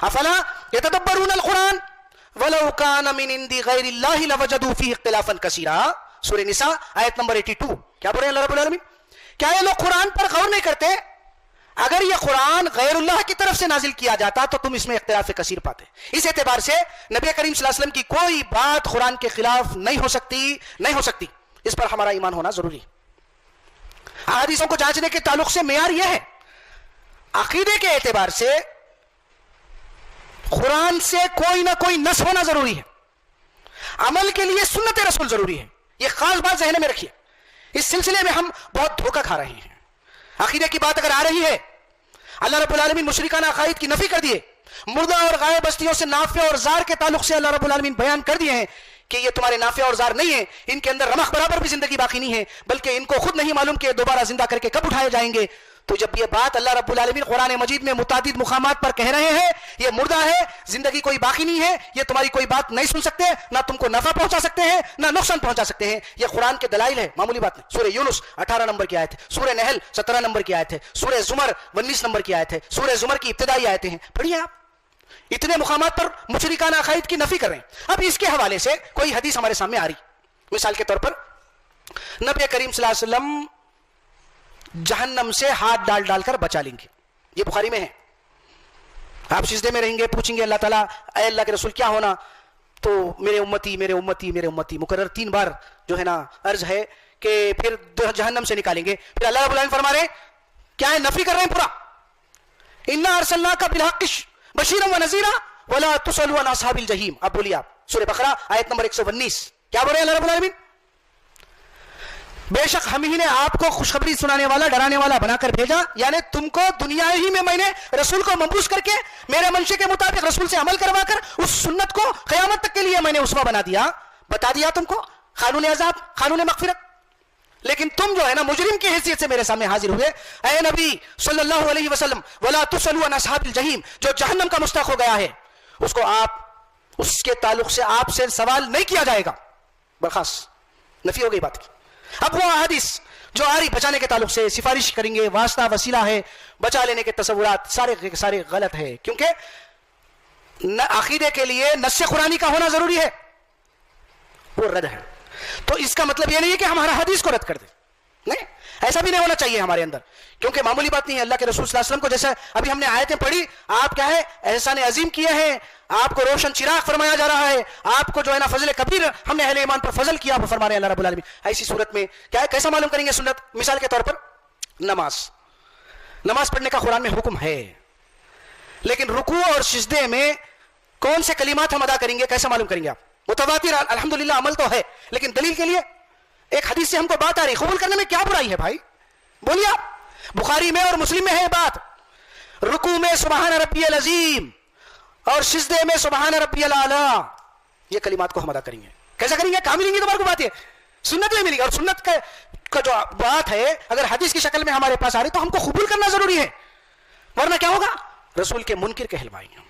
افلا یتدبرون القرآن ولو کان من عند غیر اللہ لوجدوا فیہ اختلافا کثیرا. سورہ نساء آیت نمبر 82. کیا بول رہے ہیں اللہ رب العالمین؟ کیا یہ لوگ قرآن پر غور نہیں کرتے؟ اگر یہ قرآن غیر اللہ کی طرف سے نازل کیا جاتا تو تم اس میں اختلاف کثیر پاتے. اس اعتبار سے نبی کریم صلی اللہ علیہ وسلم کی کوئی بات قرآن کے خلاف نہیں ہو سکتی. اس پر ہمارا ایمان ہونا ضروری ہے. احادیثوں کو جانچنے کے تعلق سے معیار یہ ہے، عقیدے کے اعتبار سے قرآن سے کوئی نہ کوئی نص ہونا ضروری ہے. عمل کے لیے سنت رسول ضروری ہے. یہ خاص بات ذہن میں رکھیے. اس سلسلے میں ہم بہت دھوکہ کھا رہے ہیں. عقیدے کی بات اگر آ رہی ہے، اللہ رب العالمین مشرکانہ عقائد کی نفی کر دیے. مردہ اور غائب ہستیوں سے نافع اور زار کے تعلق سے اللہ رب العالمین بیان کر دیے ہیں کہ یہ تمہارے نافع اور زار نہیں ہیں، ان کے اندر رمق برابر بھی زندگی باقی نہیں ہے، بلکہ ان کو خود نہیں معلوم کہ دوبارہ زندہ کر کے کب اٹھائے جائیں گے. تو جب یہ بات اللہ رب العالمین قرآن مجید میں متعدد مقامات پر کہہ رہے ہیں یہ مردہ ہے، زندگی کوئی باقی نہیں ہے، یہ تمہاری کوئی بات نہیں سن سکتے، نہ تم کو نفع پہنچا سکتے ہیں نہ نقصان پہنچا سکتے ہیں، یہ قرآن کے دلائل ہے، معمولی بات نہیں. سورہ یونس 18 نمبر کی آیت ہے، سورہ نحل 17 نمبر کی آیت ہے، سورہ زمر 19 نمبر کی آیت ہے، سورہ زمر کی ابتدائی آیتیں ہیں. پڑھیے آپ. اتنے مقامات پر مشرکانہ عقائد کی نفی کر رہے ہیں. اب اس کے حوالے سے کوئی حدیث ہمارے سامنے آ رہی. مثال کے طور پر نبی کریم صلی اللہ علیہ وسلم جہنم سے ہاتھ ڈال کر بچا لیں گے. یہ بخاری میں ہے. آپ سجدے میں رہیں گے، پوچھیں گے اللہ تعالیٰ اے اللہ کے رسول کیا ہونا؟ تو میرے امتی میرے امتی میرے امتی مکرر 3 بار جو ہے نا عرض ہے کہ پھر جہنم سے نکالیں گے. پھر اللہ رب العالمین فرما رہے ہیں، کیا ہے نفی کر رہے ہیں پورا، انا ارسلناک بالحق بشیرا ونذیرا ولا تسألوا عن اصحاب الجحیم. اب بولیے آپ سورہ بقرہ آیت نمبر 119. کیا بول رہے ہیں اللہ رب العالمین؟ بے شک ہم ہی نے آپ کو خوشخبری سنانے والا ڈرانے والا بنا کر بھیجا، یعنی تم کو دنیا ہی میں نے رسول کو مبعوث کر کے میرے منشے کے مطابق رسول سے عمل کروا کر اس سنت کو قیامت تک کے لیے میں نے اسوہ بنا دیا، بتا دیا تم کو قانون عذاب قانون مغفرت. لیکن تم جو ہے نا مجرم کی حیثیت سے میرے سامنے حاضر ہوئے. اے نبی صلی اللہ علیہ وسلم ولا تسألوا عن اصحاب الجحیم، جو جہنم کا مستحق ہو گیا ہے اس کو اس کے تعلق سے آپ سے سوال نہیں کیا جائے گا. برخاست نفی ہو گئی بات کی. اب وہ حدیث جو آ رہی بچانے کے تعلق سے سفارش کریں گے، واسطہ وسیلہ ہے، بچا لینے کے تصورات سارے غلط ہے، کیونکہ عقیدے کے لیے نص قرآنی کا ہونا ضروری ہے، وہ رد ہے. تو اس کا مطلب یہ نہیں ہے کہ ہمارا حدیث کو رد کر دیں، نہیں، ایسا بھی نہیں ہونا چاہیے ہمارے اندر، کیونکہ معمولی بات نہیں ہے. اللہ کے رسول صلی اللہ علیہ وسلم کو جیسا ابھی ہم نے آیتیں پڑھی، آپ کیا ہے احسان عظیم کیے ہیں، آپ کو روشن چراغ فرمایا جا رہا ہے، آپ کو جو ہے نا فضل کبیر ہم نے اہل ایمان پر فضل کیا فرما رہے ہیں اللہ رب العالمین. ایسی صورت میں کیا ہے کیسا معلوم کریں گے سنت؟ مثال کے طور پر نماز پڑھنے کا قرآن میں حکم ہے، لیکن رکوع اور سجدے میں کون سے کلمات ہم ادا کریں گے کیسا معلوم کریں گے آپ؟ متواتر الحمدللہ عمل تو ہے، لیکن دلیل کے لیے ایک حدیث سے ہم کو بات آ رہی، قبول کرنے میں کیا برائی ہے بھائی؟ بولیے آپ. بخاری میں اور مسلم میں ہے بات، رکوع میں سبحان ربی العظیم اور سجدے میں سبحان ربی الاعلیٰ، یہ کلمات کو ہم ادا کریں گے. کیسا کریں گے؟ کہاں ملیں گی تمہارے کو بات؟ ہے سنت میں ملے گی، اور سنت کا جو بات ہے اگر حدیث کی شکل میں ہمارے پاس آ رہی تو ہم کو قبول کرنا ضروری ہے، ورنہ کیا ہوگا؟ رسول کے منکر کہلوائیں گے.